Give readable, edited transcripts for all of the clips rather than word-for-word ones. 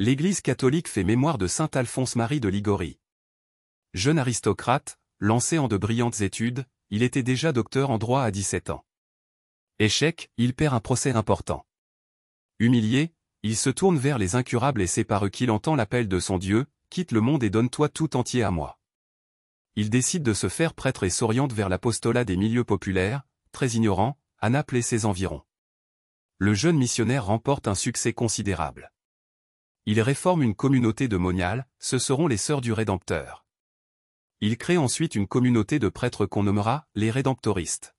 L'Église catholique fait mémoire de saint Alphonse-Marie de Liguori. Jeune aristocrate, lancé en de brillantes études, il était déjà docteur en droit à 17 ans. Échec, il perd un procès important. Humilié, il se tourne vers les incurables et c'est par eux qu'il entend l'appel de son Dieu, « Quitte le monde et donne-toi tout entier à moi ». Il décide de se faire prêtre et s'oriente vers l'apostolat des milieux populaires, très ignorants, à Naples et ses environs. Le jeune missionnaire remporte un succès considérable. Il réforme une communauté de moniales, ce seront les Sœurs du Rédempteur. Il crée ensuite une communauté de prêtres qu'on nommera les Rédemptoristes.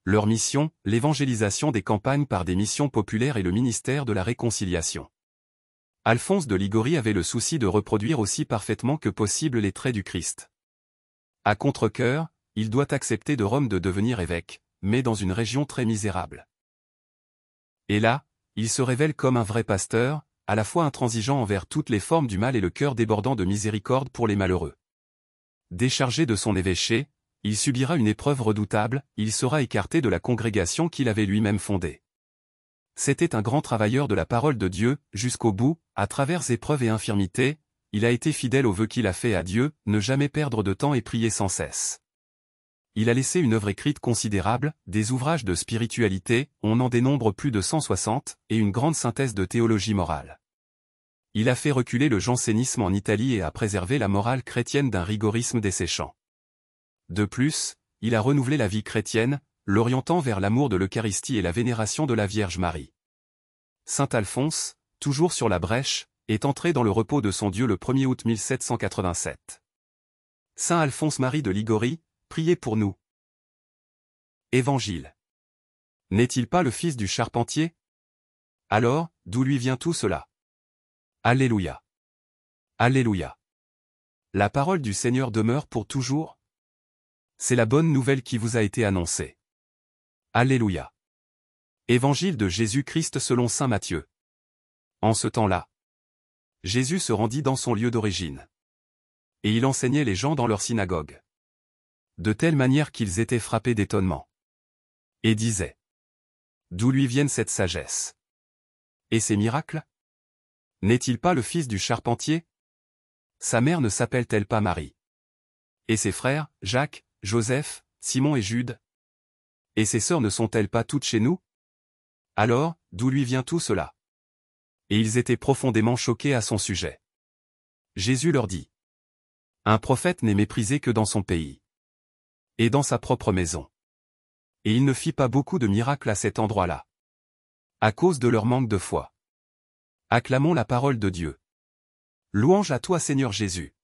Leur mission, l'évangélisation des campagnes par des missions populaires et le ministère de la réconciliation. Alphonse de Liguori avait le souci de reproduire aussi parfaitement que possible les traits du Christ. À contre-cœur, il doit accepter de Rome de devenir évêque, mais dans une région très misérable. Et là, il se révèle comme un vrai pasteur, à la fois intransigeant envers toutes les formes du mal et le cœur débordant de miséricorde pour les malheureux. Déchargé de son évêché, il subira une épreuve redoutable, il sera écarté de la congrégation qu'il avait lui-même fondée. C'était un grand travailleur de la parole de Dieu, jusqu'au bout, à travers épreuves et infirmités, il a été fidèle au vœu qu'il a fait à Dieu, ne jamais perdre de temps et prier sans cesse. Il a laissé une œuvre écrite considérable, des ouvrages de spiritualité, on en dénombre plus de 160, et une grande synthèse de théologie morale. Il a fait reculer le jansénisme en Italie et a préservé la morale chrétienne d'un rigorisme desséchant. De plus, il a renouvelé la vie chrétienne, l'orientant vers l'amour de l'Eucharistie et la vénération de la Vierge Marie. Saint Alphonse, toujours sur la brèche, est entré dans le repos de son Dieu le 1er août 1787. Saint Alphonse-Marie de Liguori, priez pour nous. Évangile. N'est-il pas le fils du charpentier? Alors, d'où lui vient tout cela? Alléluia. Alléluia. La parole du Seigneur demeure pour toujours. C'est la bonne nouvelle qui vous a été annoncée. Alléluia. Évangile de Jésus-Christ selon saint Matthieu. En ce temps-là, Jésus se rendit dans son lieu d'origine. Et il enseignait les gens dans leur synagogue. De telle manière qu'ils étaient frappés d'étonnement. Et disaient: d'où lui viennent cette sagesse? Et ces miracles? N'est-il pas le fils du charpentier? Sa mère ne s'appelle-t-elle pas Marie? Et ses frères, Jacques, Joseph, Simon et Jude? Et ses sœurs ne sont-elles pas toutes chez nous? Alors, d'où lui vient tout cela? Et ils étaient profondément choqués à son sujet. Jésus leur dit: un prophète n'est méprisé que dans son pays. Et dans sa propre maison. Et il ne fit pas beaucoup de miracles à cet endroit-là. À cause de leur manque de foi. Acclamons la parole de Dieu. Louange à toi Seigneur Jésus.